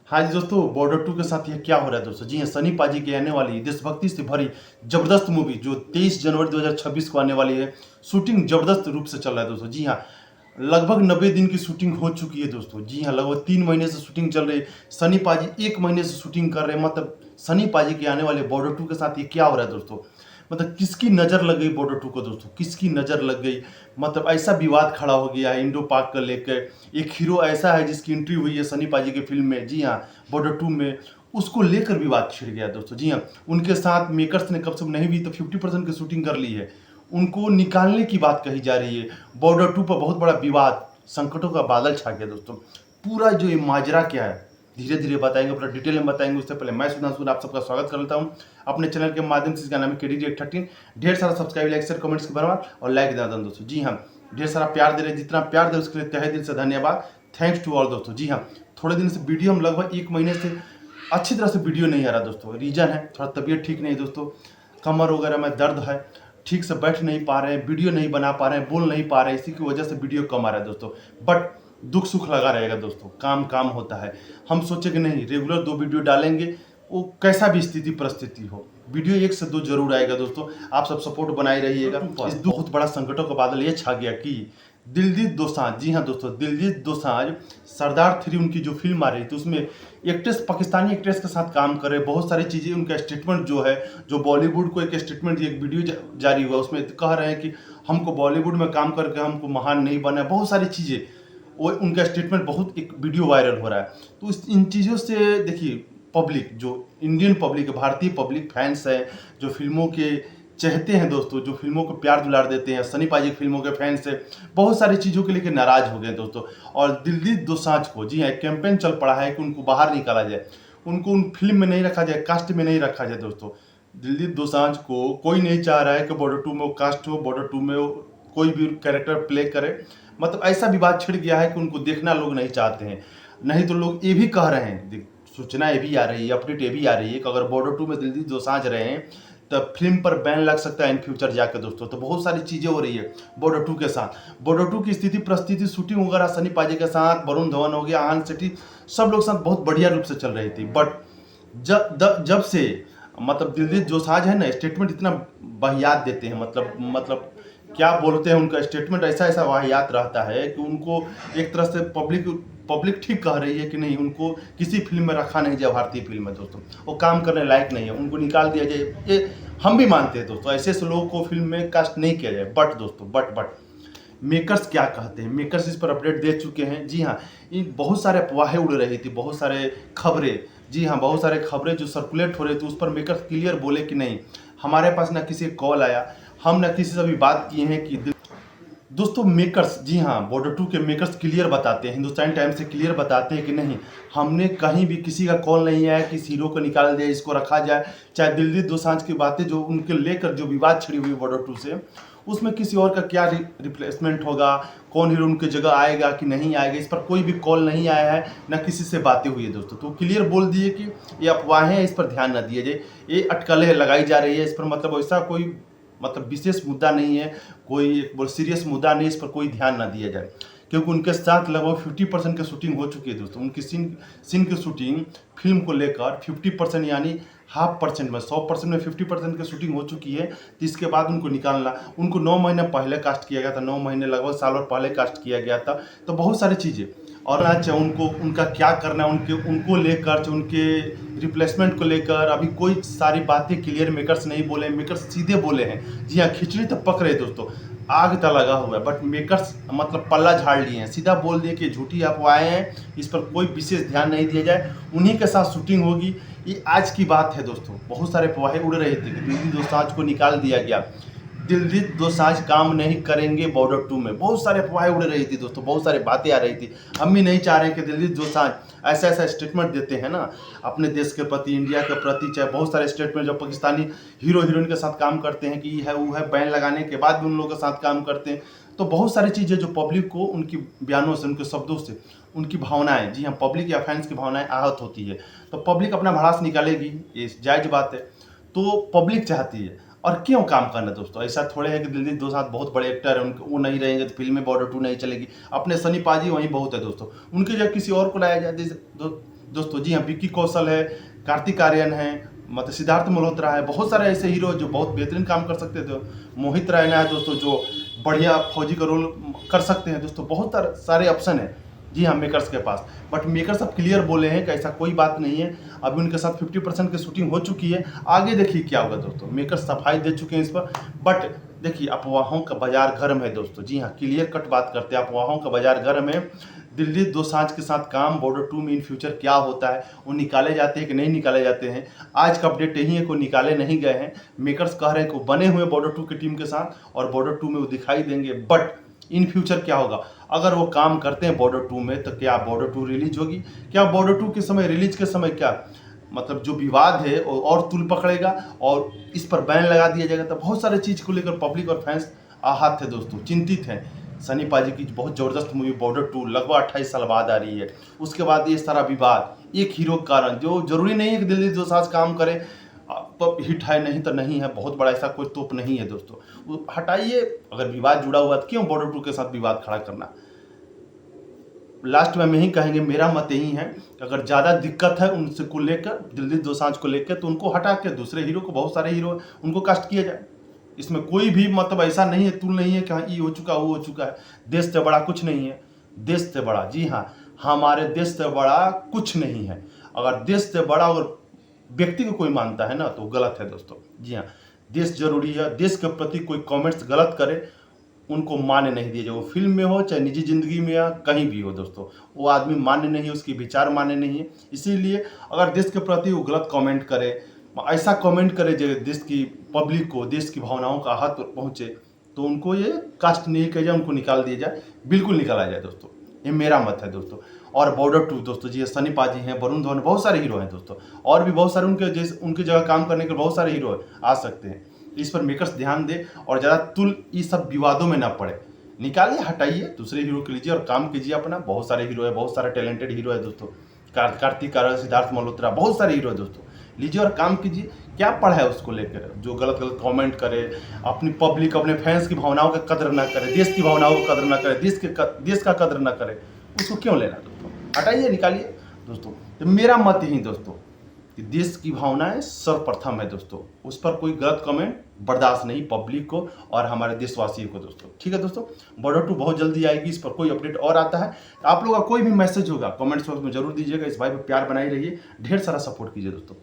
हाँ जी दोस्तों, बॉर्डर 2 के साथ ये क्या हो रहा है दोस्तों? जी हाँ, सनी पाजी की आने वाली देशभक्ति से भरी जबरदस्त मूवी जो 23 जनवरी 2026 को आने वाली है, शूटिंग जबरदस्त रूप से चल रहा है दोस्तों। जी हाँ, लगभग 90 दिन की शूटिंग हो चुकी है दोस्तों। जी हाँ, लगभग 3 महीने से शूटिंग चल रही है। सनी पाजी 1 महीने से शूटिंग कर रहे हैं। मतलब सनी पाजी के आने वाले बॉर्डर 2 के साथ ये क्या हो रहा है दोस्तों? मतलब किसकी नज़र लग गई बॉर्डर 2 को दोस्तों? किसकी नज़र लग गई? मतलब ऐसा विवाद खड़ा हो गया है इंडो पाक को लेकर। एक हीरो ऐसा है जिसकी एंट्री हुई है सनी पाजी की फिल्म में, जी हाँ, बॉर्डर 2 में, उसको लेकर विवाद छिड़ गया दोस्तों। जी हाँ, उनके साथ मेकर्स ने कम से कम नहीं भी तो 50% की शूटिंग कर ली है। उनको निकालने की बात कही जा रही है। बॉर्डर 2 पर बहुत बड़ा विवाद, संकटों का बादल छा गया दोस्तों। पूरा जो ये माजरा क्या है, धीरे धीरे बताएंगे, पूरा डिटेल में बताएंगे। उससे पहले मैं सुधांशु आप सबका स्वागत कर लेता हूँ अपने चैनल के माध्यम से, इसका नाम है KDD13। ढेर सारा सब्सक्राइब, लाइक, शेयर, कमेंट्स की बराबर और लाइक देना दोस्तों। जी हाँ, ढेर सारा प्यार दे रहे हैं, जितना प्यार दे उसके लिए तहे दिल से धन्यवाद। थैंक्स टू ऑल दोस्तों। जी हाँ, थोड़े दिन से वीडियो हम लगभग 1 महीने से अच्छी तरह से वीडियो नहीं आ रहा दोस्तों। रीज़न है थोड़ा तबीयत ठीक नहीं दोस्तों, कमर वगैरह में दर्द है, ठीक से बैठ नहीं पा रहे हैं, वीडियो नहीं बना पा रहे हैं, बोल नहीं पा रहे हैं, इसी की वजह से वीडियो कम आ रहा है दोस्तों। बट दुख सुख लगा रहेगा दोस्तों, काम काम होता है। हम सोचे कि नहीं, रेगुलर 2 वीडियो डालेंगे, वो कैसा भी स्थिति परिस्थिति हो, वीडियो 1 से 2 जरूर आएगा दोस्तों। आप सब सपोर्ट बनाए रहिएगा। इस बहुत बड़ा संकटों का बादल ये छा गया कि दिलजीत दोसांझ, जी हाँ दोस्तों, दिलजीत दोसांझ सरदार 3 उनकी जो फिल्म आ रही थी उसमें एक्ट्रेस, पाकिस्तानी एक्ट्रेस के साथ काम कर रहे, बहुत सारी चीज़ें, उनका स्टेटमेंट जो है, जो बॉलीवुड को एक स्टेटमेंट, एक वीडियो जारी हुआ, उसमें कह रहे हैं कि हमको बॉलीवुड में काम करके हमको महान नहीं बना, बहुत सारी चीज़ें, वो उनका स्टेटमेंट बहुत एक वीडियो वायरल हो रहा है। तो इन चीज़ों से देखिए, पब्लिक जो इंडियन पब्लिक, भारतीय पब्लिक फैंस है, जो फिल्मों के चाहते हैं दोस्तों, जो फिल्मों को प्यार दुलार देते हैं, सनी पाजी की फिल्मों के फैंस है, बहुत सारी चीज़ों के लेकर नाराज हो गए दोस्तों। और दिलजीत दोसांझ को, जी हाँ, एक कैंपेन चल पड़ा है कि उनको बाहर निकाला जाए, उनको उन फिल्म में नहीं रखा जाए, कास्ट में नहीं रखा जाए दोस्तों। दिलजीत दोसांझ को कोई नहीं चाह रहा है कि बॉर्डर 2 में वो कास्ट हो, बॉर्डर 2 में वो कोई भी कैरेक्टर प्ले करे। मतलब ऐसा विवाद छिड़ गया है कि उनको देखना लोग नहीं चाहते हैं। नहीं तो लोग ये भी कह रहे हैं, सूचना ये भी आ रही है, अपडेट ये भी आ रही है कि अगर बॉर्डर 2 में दिलजीत दोसांझ रहे हैं तब फिल्म पर बैन लग सकता है इन फ्यूचर जाकर दोस्तों। तो बहुत सारी चीज़ें हो रही है बॉर्डर 2 के साथ। बॉर्डर 2 की स्थिति परिस्थिति, शूटिंग वगैरह सनी पाजी के साथ, वरुण धवन हो गया, आनंद सेठी, सब लोग साथ बहुत बढ़िया रूप से चल रही थी। बट जब से मतलब दिलजीत दोसांझ है ना, स्टेटमेंट इतना वाहियात देते हैं, मतलब क्या बोलते हैं, उनका स्टेटमेंट ऐसा ऐसा वाहियात रहता है कि उनको एक तरह से पब्लिक ठीक कह रही है कि नहीं, उनको किसी फिल्म में रखा नहीं जाए, भारतीय फिल्म में दोस्तों, वो काम करने लायक नहीं है, उनको निकाल दिया जाए। ये हम भी मानते हैं दोस्तों, ऐसे ऐसे लोगों को फिल्म में कास्ट नहीं किया जाए। बट दोस्तों, बट मेकर्स क्या कहते हैं, मेकर्स इस पर अपडेट दे चुके हैं। जी हाँ, ये बहुत सारे अफवाहें उड़ रही थी, बहुत सारे खबरें, जी हाँ, बहुत सारे खबरें जो सर्कुलेट हो रही थी, उस पर मेकर्स क्लियर बोले कि नहीं, हमारे पास ना किसी कॉल आया, हम ना किसी से भी बात किए हैं कि दोस्तों मेकर्स, जी हाँ, बॉर्डर 2 के मेकर्स क्लियर बताते हैं, हिंदुस्तान टाइम्स से क्लियर बताते हैं कि नहीं, हमने कहीं भी किसी का कॉल नहीं आया कि इस हीरो को निकाल दिया, इसको रखा जाए। चाहे दिलजीत दोसांझ की बातें जो उनके लेकर जो विवाद छिड़ी हुई बॉर्डर 2 से, उसमें किसी और का क्या रिप्लेसमेंट होगा, कौन हीरो उनकी जगह आएगा कि नहीं आएगा, इस पर कोई भी कॉल नहीं आया है, ना किसी से बातें हुई है दोस्तों। तो क्लियर बोल दिए कि ये अफवाहें हैं, इस पर ध्यान न दिया जाए, ये अटकलें लगाई जा रही है, इस पर मतलब ऐसा कोई विशेष मुद्दा नहीं है, कोई बहुत सीरियस मुद्दा नहीं, इस पर कोई ध्यान ना दिया जाए। क्योंकि उनके साथ लगभग 50% की शूटिंग हो चुकी है दोस्तों। उनकी सीन की शूटिंग फिल्म को लेकर 50%, यानी हाफ परसेंट में, 100% में 50% की शूटिंग हो चुकी है। तो इसके बाद उनको निकालना, उनको 9 महीने पहले कास्ट किया गया था, 9 महीने लगभग साल और पहले कास्ट किया गया था। तो बहुत सारी चीज़ें, और आज उनको उनका क्या करना है, उनको लेकर, उनके रिप्लेसमेंट को लेकर अभी कोई सारी बातें क्लियर मेकर्स नहीं बोले, मेकर्स सीधे बोले हैं। जी हाँ, खिचड़ी तो पक रहे दोस्तों, आग तक लगा हुआ है, बट मेकर्स मतलब पल्ला झाड़ लिए हैं, सीधा बोल दिए कि झूठी अफवाहें हैं, इस पर कोई विशेष ध्यान नहीं दिया जाए, उन्हीं के साथ शूटिंग होगी। ये आज की बात है दोस्तों। बहुत सारे अफवाहें उड़ रहे थे कि दिलजीत दोसांझ को निकाल दिया गया, दिलजीत दोसांझ काम नहीं करेंगे बॉर्डर 2 में, बहुत सारे अफवाहें उड़ रही थी दोस्तों, बहुत सारी बातें आ रही थी। हम भी नहीं चाह रहे कि दिलजीत दोसांझ ऐसा ऐसा स्टेटमेंट देते हैं ना अपने देश के प्रति, इंडिया के प्रति, चाहे बहुत सारे स्टेटमेंट जो पाकिस्तानी हीरो हीरोइन के साथ काम करते हैं कि ये है वो है, बैन लगाने के बाद भी उन लोगों के साथ काम करते हैं। तो बहुत सारी चीज़ें जो पब्लिक को उनकी बयानों से, उनके शब्दों से, उनकी भावनाएं, जी हाँ, पब्लिक या फैंस की भावनाएं आहत होती है। तो पब्लिक अपना भड़ास निकालेगी, ये जायज बात है। तो पब्लिक चाहती है, और क्यों काम करना दोस्तों, ऐसा थोड़े है कि दिलजीत दोसांझ बहुत बड़े एक्टर हैं, उनके वो नहीं रहेंगे तो फिल्म में बॉर्डर 2 नहीं चलेगी। अपने सनी पाजी वहीं बहुत है दोस्तों, उनके जगह किसी और को लाया जाए, दोस्तों। जी हाँ, विक्की कौशल है, कार्तिक आर्यन है, मतलब सिद्धार्थ मल्होत्रा है, बहुत सारे ऐसे हीरो जो बहुत बेहतरीन काम कर सकते थे। मोहित रैना है दोस्तों, जो बढ़िया फौजी का रोल कर सकते हैं दोस्तों। बहुत सारे ऑप्शन है जी हाँ मेकर्स के पास, बट मेकर्स अब क्लियर बोले हैं कि ऐसा कोई बात नहीं है। अभी उनके साथ 50% की शूटिंग हो चुकी है, आगे देखिए क्या होगा दोस्तों। मेकर्स सफाई दे चुके हैं इस पर, बट देखिए अफवाहों का बाजार गर्म है दोस्तों। जी हाँ, क्लियर कट बात करते हैं, अफवाहों का बाजार गर्म है। दिल्ली दोसांझ के साथ काम बॉर्डर 2 में इन फ्यूचर क्या होता है, वो निकाले जाते हैं कि नहीं निकाले जाते हैं, आज का अपडेट यही है कि निकाले नहीं गए हैं। मेकर्स कह रहे हैं कि वो बने हुए बॉर्डर 2 की टीम के साथ और बॉर्डर 2 में वो दिखाई देंगे, बट इन फ्यूचर क्या होगा अगर वो काम करते हैं बॉर्डर 2 में, तो क्या बॉर्डर 2 रिलीज होगी, क्या बॉर्डर 2 के समय रिलीज के समय क्या मतलब जो विवाद है और तुल पकड़ेगा और इस पर बैन लगा दिया जाएगा। तो बहुत सारे चीज को लेकर पब्लिक और फैंस आहत है दोस्तों, चिंतित हैं। सनी पाजी की बहुत जबरदस्त मूवी बॉर्डर 2 लगभग 28 साल बाद आ रही है, उसके बाद ये सारा विवाद एक हीरो के कारण, जो जरूरी नहीं है कि दिल्ली दोसांझ काम करे तो हिट है, नहीं तो नहीं है, बहुत बड़ा ऐसा कोई तोप नहीं है दोस्तों। वो हटाइए, अगर विवाद जुड़ा हुआ तो क्यों बॉर्डर 2 के साथ विवाद खड़ा करना। लास्ट में हम यही कहेंगे, मेरा मत यही है कि अगर ज़्यादा दिक्कत है उनसे को लेकर, दिल्ली दोसांझ को लेकर, तो उनको हटा के दूसरे हीरो को, बहुत सारे हीरो उनको कास्ट किया जाए। इसमें कोई भी मतलब ऐसा नहीं है, तुल नहीं है कि हाँ ये हो चुका वो हो चुका है। देश से बड़ा कुछ नहीं है, देश से बड़ा, जी हाँ, हमारे देश से बड़ा कुछ नहीं है। अगर देश से बड़ा अगर व्यक्ति को कोई मानता है ना तो गलत है दोस्तों। जी हाँ, देश जरूरी है, देश के प्रति कोई कमेंट्स गलत करे उनको मान्य नहीं दिया जाए, वो फिल्म में हो चाहे निजी जिंदगी में या कहीं भी हो दोस्तों। वो आदमी मान्य नहीं है, उसके विचार मान्य नहीं है। इसीलिए अगर देश के प्रति वो गलत कमेंट करे, ऐसा कमेंट करे जो देश की पब्लिक को, देश की भावनाओं का आहत पहुंचे, तो उनको ये कास्ट नहीं किया जाए, उनको निकाल दिया जाए, बिल्कुल निकाला जाए दोस्तों। ये मेरा मत है दोस्तों। और बॉर्डर 2 दोस्तों, जी सनी पाजी हैं, वरुण धवन, बहुत सारे हीरो हैं दोस्तों, और भी बहुत सारे उनके जगह काम करने के बहुत सारे हीरो आ सकते हैं। इस पर मेकर्स ध्यान दे और ज़्यादा तुल इस सब विवादों में ना पड़े, निकालिए, हटाइए, दूसरे हीरो के लीजिए और काम कीजिए अपना। बहुत सारे हीरो है, बहुत सारे टैलेंटेड हीरो है दोस्तों। कार्तिक आर्यन, सिद्धार्थ मल्होत्रा, बहुत सारे हीरो है दोस्तों। लीजिए और काम कीजिए। क्या पढ़ा है उसको लेकर जो गलत गलत कमेंट करे, अपनी पब्लिक, अपने फैंस की भावनाओं का कदर ना करे, देश की भावनाओं का कदर ना करे, देश का कदर ना करे, उसको क्यों लेना दोस्तों। हटाइए, निकालिए दोस्तों। तो मेरा मत यही दोस्तों कि देश की भावनाएं सर्वप्रथम है दोस्तों, उस पर कोई गलत कमेंट बर्दाश्त नहीं पब्लिक को और हमारे देशवासियों को दोस्तों। ठीक है दोस्तों, बॉर्डर 2 बहुत जल्दी आएगी, इस पर कोई अपडेट और आता है, आप लोगों का कोई भी मैसेज होगा कमेंट्स बॉक्स में जरूर दीजिएगा। इस भाई पर प्यार बनाई रहिए, ढेर सारा सपोर्ट कीजिए दोस्तों।